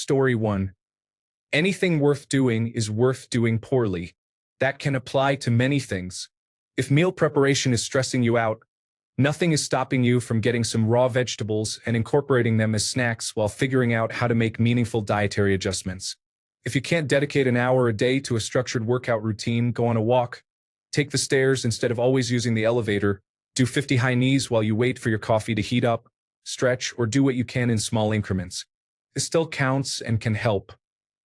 Story 1. Anything worth doing is worth doing poorly. That can apply to many things. If meal preparation is stressing you out, nothing is stopping you from getting some raw vegetables and incorporating them as snacks while figuring out how to make meaningful dietary adjustments. If you can't dedicate an hour a day to a structured workout routine, go on a walk, take the stairs instead of always using the elevator, do 50 high knees while you wait for your coffee to heat up, stretch, or do what you can in small increments. It still counts and can help.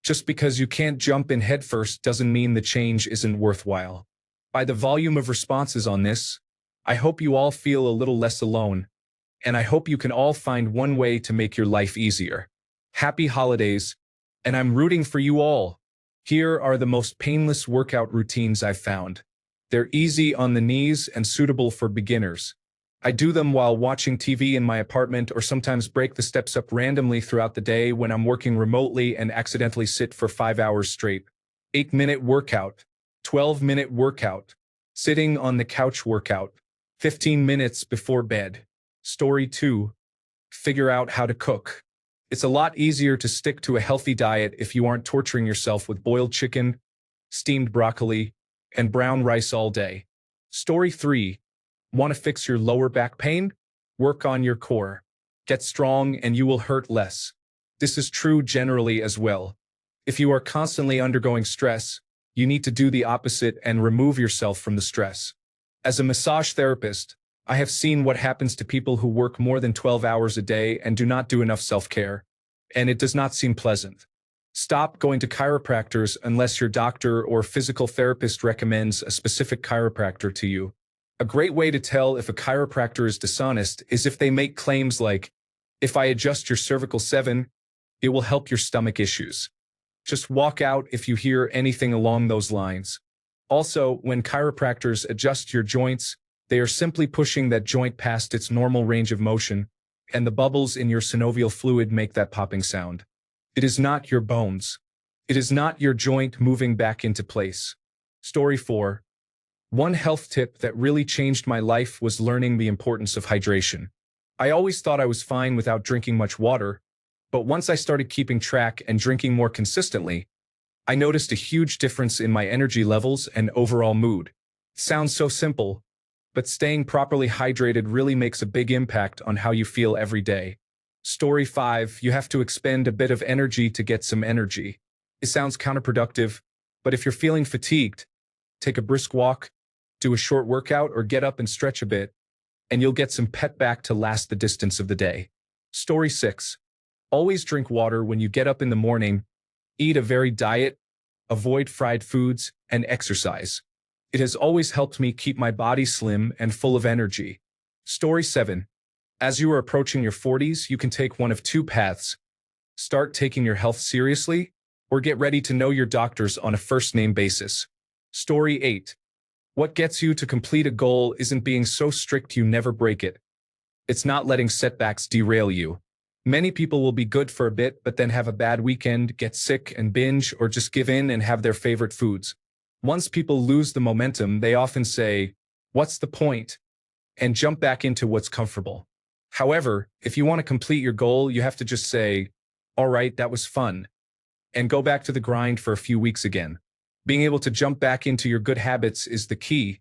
Just because you can't jump in headfirst doesn't mean the change isn't worthwhile. By the volume of responses on this, I hope you all feel a little less alone, and I hope you can all find one way to make your life easier. Happy holidays, and I'm rooting for you all. Here are the most painless workout routines I've found. They're easy on the knees and suitable for beginners. I do them while watching TV in my apartment or sometimes break the steps up randomly throughout the day when I'm working remotely and accidentally sit for 5 hours straight. 8-minute workout, 12-minute workout, sitting on the couch workout, 15 minutes before bed. Story 2. Figure out how to cook. It's a lot easier to stick to a healthy diet if you aren't torturing yourself with boiled chicken, steamed broccoli, and brown rice all day. Story 3. Want to fix your lower back pain? Work on your core. Get strong and you will hurt less. This is true generally as well. If you are constantly undergoing stress, you need to do the opposite and remove yourself from the stress. As a massage therapist, I have seen what happens to people who work more than 12 hours a day and do not do enough self-care, and it does not seem pleasant. Stop going to chiropractors unless your doctor or physical therapist recommends a specific chiropractor to you. A great way to tell if a chiropractor is dishonest is if they make claims like, "If I adjust your cervical 7, it will help your stomach issues." Just walk out if you hear anything along those lines. Also, when chiropractors adjust your joints, they are simply pushing that joint past its normal range of motion, and the bubbles in your synovial fluid make that popping sound. It is not your bones. It is not your joint moving back into place. Story 4. One health tip that really changed my life was learning the importance of hydration. I always thought I was fine without drinking much water, but once I started keeping track and drinking more consistently, I noticed a huge difference in my energy levels and overall mood. Sounds so simple, but staying properly hydrated really makes a big impact on how you feel every day. Story 5. You have to expend a bit of energy to get some energy. It sounds counterproductive, but if you're feeling fatigued, take a brisk walk, do a short workout, or get up and stretch a bit, and you'll get some pep back to last the distance of the day. Story 6. Always drink water when you get up in the morning, eat a varied diet, avoid fried foods, and exercise. It has always helped me keep my body slim and full of energy. Story 7. As you are approaching your 40s, you can take one of two paths. Start taking your health seriously, or get ready to know your doctors on a first-name basis. Story 8. What gets you to complete a goal isn't being so strict you never break it. It's not letting setbacks derail you. Many people will be good for a bit, but then have a bad weekend, get sick and binge, or just give in and have their favorite foods. Once people lose the momentum, they often say, "What's the point?" and jump back into what's comfortable. However, if you want to complete your goal, you have to just say, "All right, that was fun," and go back to the grind for a few weeks again. Being able to jump back into your good habits is the key,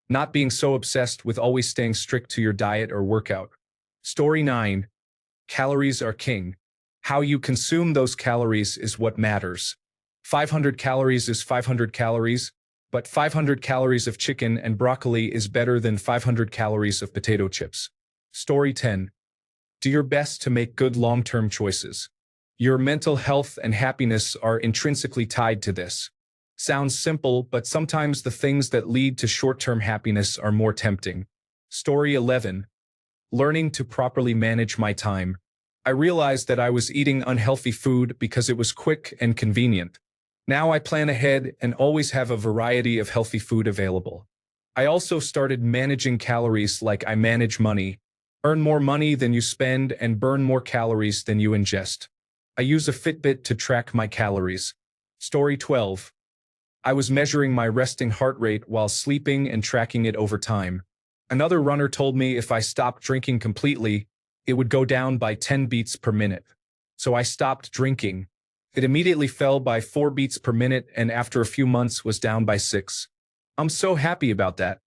not being so obsessed with always staying strict to your diet or workout. Story 9. Calories are king. How you consume those calories is what matters. 500 calories is 500 calories, but 500 calories of chicken and broccoli is better than 500 calories of potato chips. Story 10. Do your best to make good long-term choices. Your mental health and happiness are intrinsically tied to this. Sounds simple, but sometimes the things that lead to short-term happiness are more tempting. Story 11. Learning to properly manage my time. I realized that I was eating unhealthy food because it was quick and convenient. Now I plan ahead and always have a variety of healthy food available. I also started managing calories like I manage money. Earn more money than you spend and burn more calories than you ingest. I use a Fitbit to track my calories. Story 12. I was measuring my resting heart rate while sleeping and tracking it over time. Another runner told me if I stopped drinking completely, it would go down by 10 beats per minute. So I stopped drinking, It immediately fell by 4 beats per minute and after a few months was down by 6. I'm so happy about that.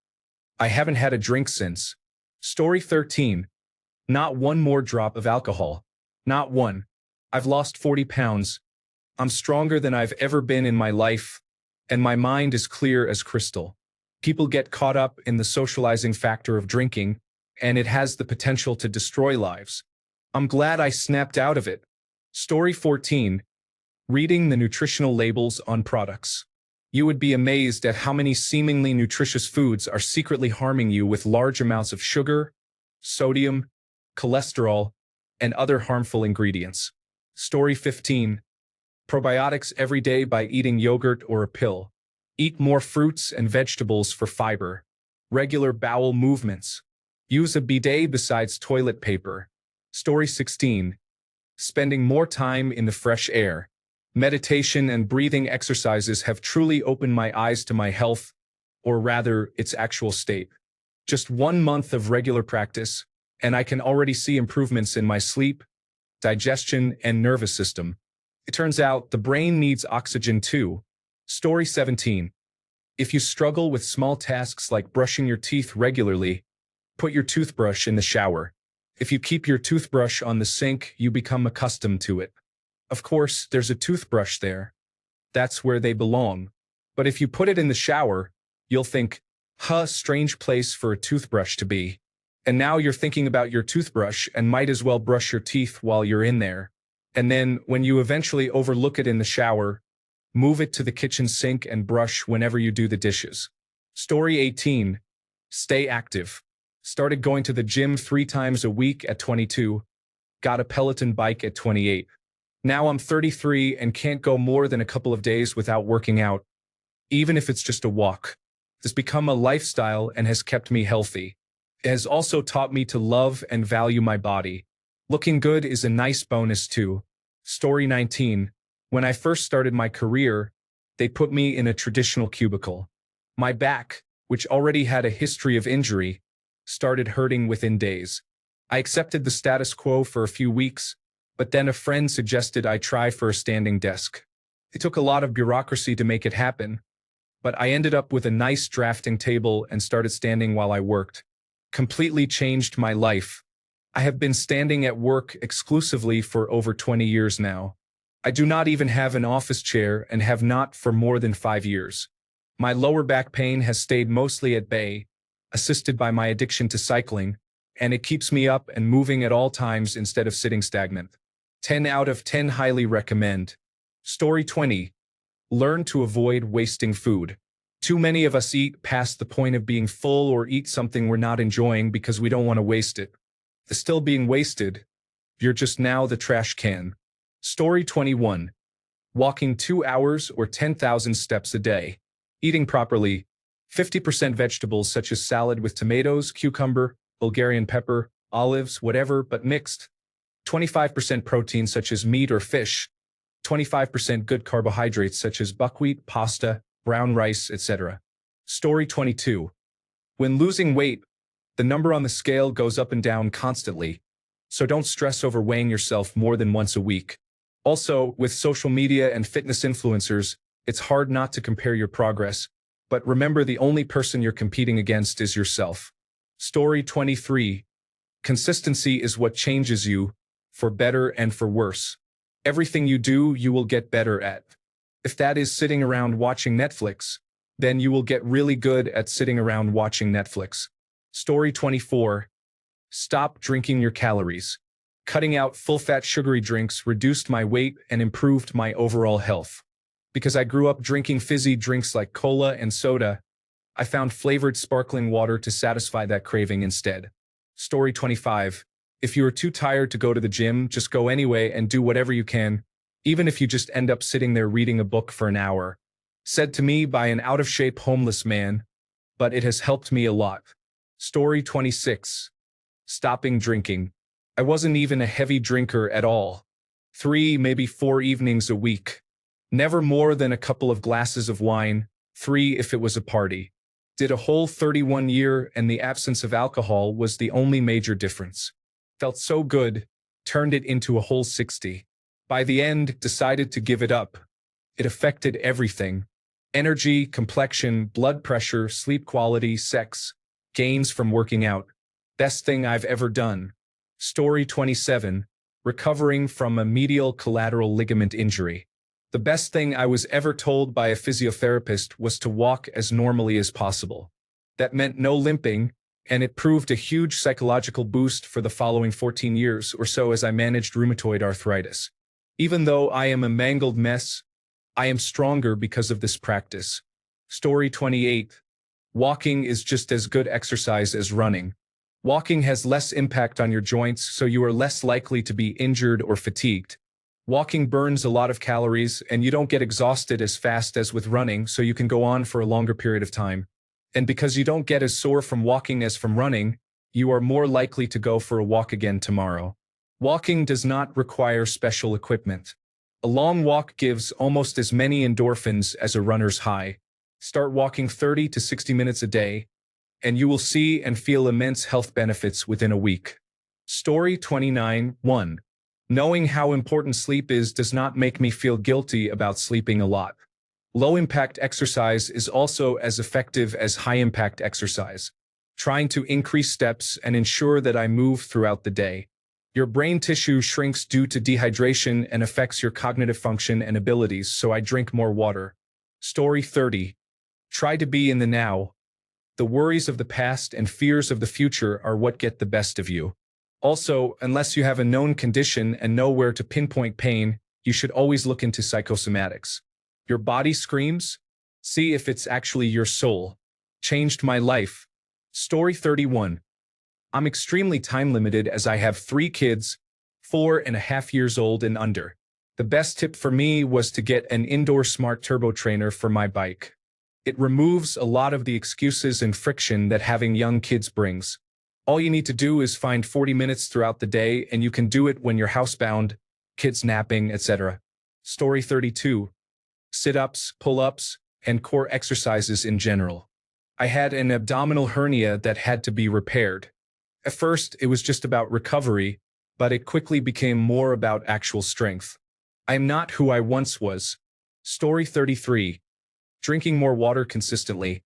I haven't had a drink since. Story 13. Not one more drop of alcohol. Not one. I've lost 40 pounds. I'm stronger than I've ever been in my life, and my mind is clear as crystal. People get caught up in the socializing factor of drinking, and it has the potential to destroy lives. I'm glad I snapped out of it. Story 14. Reading the nutritional labels on products. You would be amazed at how many seemingly nutritious foods are secretly harming you with large amounts of sugar, sodium, cholesterol, and other harmful ingredients. Story 15. Probiotics every day by eating yogurt or a pill. Eat more fruits and vegetables for fiber. Regular bowel movements. Use a bidet besides toilet paper. Story 16. Spending more time in the fresh air. Meditation and breathing exercises have truly opened my eyes to my health, or rather, its actual state. Just 1 month of regular practice, and I can already see improvements in my sleep, digestion, and nervous system. It turns out the brain needs oxygen too. Story 17. If you struggle with small tasks like brushing your teeth regularly, put your toothbrush in the shower. If you keep your toothbrush on the sink, you become accustomed to it. Of course, there's a toothbrush there. That's where they belong. But if you put it in the shower, you'll think, strange place for a toothbrush to be. And now you're thinking about your toothbrush and might as well brush your teeth while you're in there. And then, when you eventually overlook it in the shower, move it to the kitchen sink and brush whenever you do the dishes. Story 18. Stay active. Started going to the gym 3 times a week at 22. Got a Peloton bike at 28. Now I'm 33 and can't go more than a couple of days without working out, even if it's just a walk. It's become a lifestyle and has kept me healthy. It has also taught me to love and value my body. Looking good is a nice bonus too. Story 19. When I first started my career, they put me in a traditional cubicle. My back, which already had a history of injury, started hurting within days. I accepted the status quo for a few weeks, but then a friend suggested I try for a standing desk. It took a lot of bureaucracy to make it happen, but I ended up with a nice drafting table and started standing while I worked. Completely changed my life. I have been standing at work exclusively for over 20 years now. I do not even have an office chair and have not for more than 5 years. My lower back pain has stayed mostly at bay, assisted by my addiction to cycling, and it keeps me up and moving at all times instead of sitting stagnant. 10 out of 10 highly recommend. Story 20. Learn to avoid wasting food. Too many of us eat past the point of being full or eat something we're not enjoying because we don't want to waste it. It's still being wasted. You're just now the trash can. Story 21. Walking 2 hours or 10,000 steps a day. Eating properly. 50% vegetables such as salad with tomatoes, cucumber, Bulgarian pepper, olives, whatever, but mixed. 25% protein such as meat or fish. 25% good carbohydrates such as buckwheat, pasta, brown rice, etc. Story 22. When losing weight, the number on the scale goes up and down constantly, so don't stress over weighing yourself more than once a week. Also, with social media and fitness influencers, it's hard not to compare your progress, but remember the only person you're competing against is yourself. Story 23. Consistency is what changes you, for better and for worse. Everything you do, you will get better at. If that is sitting around watching Netflix, then you will get really good at sitting around watching Netflix. Story 24. Stop drinking your calories. Cutting out full-fat sugary drinks reduced my weight and improved my overall health. Because I grew up drinking fizzy drinks like cola and soda, I found flavored sparkling water to satisfy that craving instead. Story 25. If you are too tired to go to the gym, just go anyway and do whatever you can, even if you just end up sitting there reading a book for an hour. Said to me by an out-of-shape homeless man, but it has helped me a lot. Story 26. Stopping drinking. I wasn't even a heavy drinker at all. 3, maybe 4 evenings a week. Never more than a couple of glasses of wine, 3 if it was a party. Did a whole 31 year and the absence of alcohol was the only major difference. Felt so good, turned it into a whole 60. By the end, decided to give it up. It affected everything. Energy, complexion, blood pressure, sleep quality, sex, gains from working out. Best thing I've ever done. Story 27. Recovering from a medial collateral ligament injury. The best thing I was ever told by a physiotherapist was to walk as normally as possible. That meant no limping, and it proved a huge psychological boost for the following 14 years or so as I managed rheumatoid arthritis. Even though I am a mangled mess, I am stronger because of this practice. Story 28. Walking is just as good exercise as running. Walking has less impact on your joints, so you are less likely to be injured or fatigued. Walking burns a lot of calories, and you don't get exhausted as fast as with running, so you can go on for a longer period of time. And because you don't get as sore from walking as from running, you are more likely to go for a walk again tomorrow. Walking does not require special equipment. A long walk gives almost as many endorphins as a runner's high. Start walking 30 to 60 minutes a day, and you will see and feel immense health benefits within a week. Story 29. 1. Knowing how important sleep is does not make me feel guilty about sleeping a lot. Low-impact exercise is also as effective as high-impact exercise. Trying to increase steps and ensure that I move throughout the day. Your brain tissue shrinks due to dehydration and affects your cognitive function and abilities, so I drink more water. Story 30. Try to be in the now. The worries of the past and fears of the future are what get the best of you. Also, unless you have a known condition and know where to pinpoint pain, you should always look into psychosomatics. Your body screams? See if it's actually your soul. Changed my life. Story 31. I'm extremely time limited as I have 3 kids, 4.5 years old and under. The best tip for me was to get an indoor smart turbo trainer for my bike. It removes a lot of the excuses and friction that having young kids brings. All you need to do is find 40 minutes throughout the day, and you can do it when you're housebound, kids napping, etc. Story 32. Sit-ups, pull-ups, and core exercises in general. I had an abdominal hernia that had to be repaired. At first, it was just about recovery, but it quickly became more about actual strength. I am not who I once was. Story 33. Drinking more water consistently.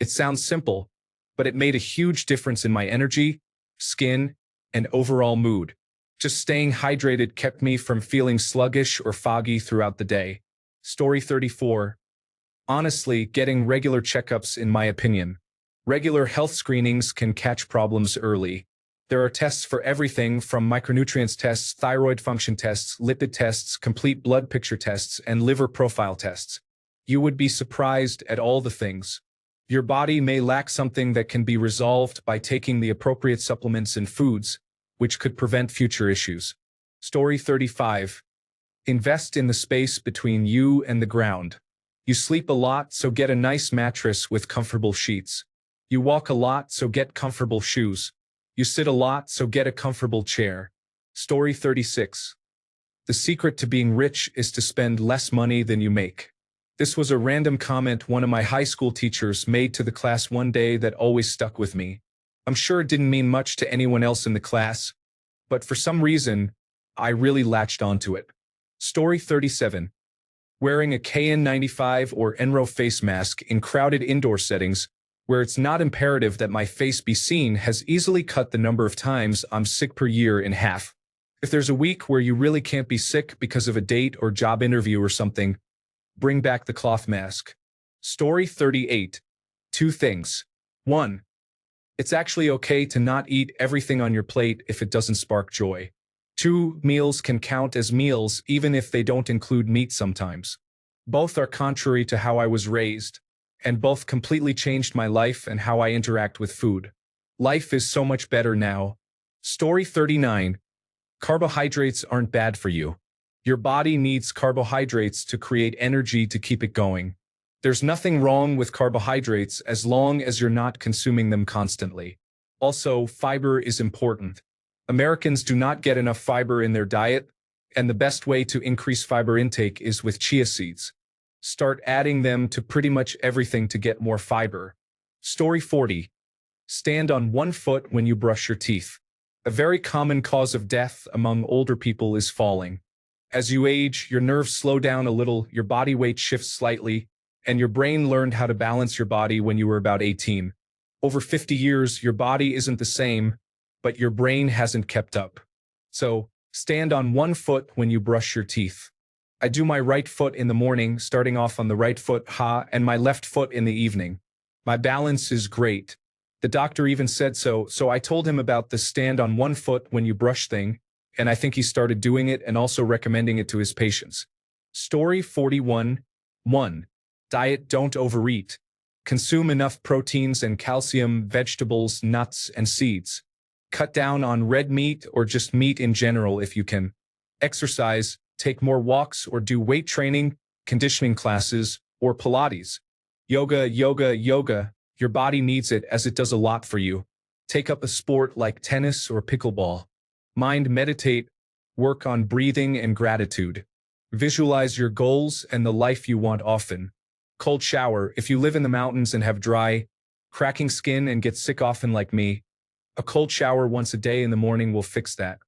It sounds simple, but it made a huge difference in my energy, skin, and overall mood. Just staying hydrated kept me from feeling sluggish or foggy throughout the day. Story 34. Honestly, getting regular checkups in my opinion. Regular health screenings can catch problems early. There are tests for everything from micronutrients tests, thyroid function tests, lipid tests, complete blood picture tests, and liver profile tests. You would be surprised at all the things. Your body may lack something that can be resolved by taking the appropriate supplements and foods, which could prevent future issues. Story 35. Invest in the space between you and the ground. You sleep a lot, so get a nice mattress with comfortable sheets. You walk a lot, so get comfortable shoes. You sit a lot, so get a comfortable chair. Story 36. The secret to being rich is to spend less money than you make. This was a random comment one of my high school teachers made to the class one day that always stuck with me. I'm sure it didn't mean much to anyone else in the class, but for some reason, I really latched onto it. Story 37. Wearing a KN95 or Enro face mask in crowded indoor settings, where it's not imperative that my face be seen, has easily cut the number of times I'm sick per year in half. If there's a week where you really can't be sick because of a date or job interview or something, bring back the cloth mask. Story 38. 2 things. 1. It's actually okay to not eat everything on your plate if it doesn't spark joy. 2. Meals can count as meals even if they don't include meat sometimes. Both are contrary to how I was raised, and both completely changed my life and how I interact with food. Life is so much better now. Story 39. Carbohydrates aren't bad for you. Your body needs carbohydrates to create energy to keep it going. There's nothing wrong with carbohydrates as long as you're not consuming them constantly. Also, fiber is important. Americans do not get enough fiber in their diet, and the best way to increase fiber intake is with chia seeds. Start adding them to pretty much everything to get more fiber. Story 40. Stand on one foot when you brush your teeth. A very common cause of death among older people is falling. As you age, your nerves slow down a little, your body weight shifts slightly, and your brain learned how to balance your body when you were about 18. Over 50 years, your body isn't the same, but your brain hasn't kept up. So, stand on one foot when you brush your teeth. I do my right foot in the morning, starting off on the right foot, and my left foot in the evening. My balance is great. The doctor even said so, so I told him about the stand on one foot when you brush thing, and I think he started doing it and also recommending it to his patients. Story 41. 1. Diet: don't overeat. Consume enough proteins and calcium, vegetables, nuts, and seeds. Cut down on red meat or just meat in general if you can. Exercise: take more walks or do weight training, conditioning classes, or Pilates. Yoga, yoga, yoga. Your body needs it as it does a lot for you. Take up a sport like tennis or pickleball. Mind: meditate, work on breathing and gratitude. Visualize your goals and the life you want often. Cold shower: if you live in the mountains and have dry, cracking skin and get sick often like me, a cold shower once a day in the morning will fix that.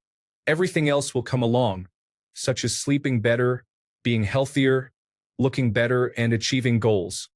Everything else will come along, such as sleeping better, being healthier, looking better, and achieving goals.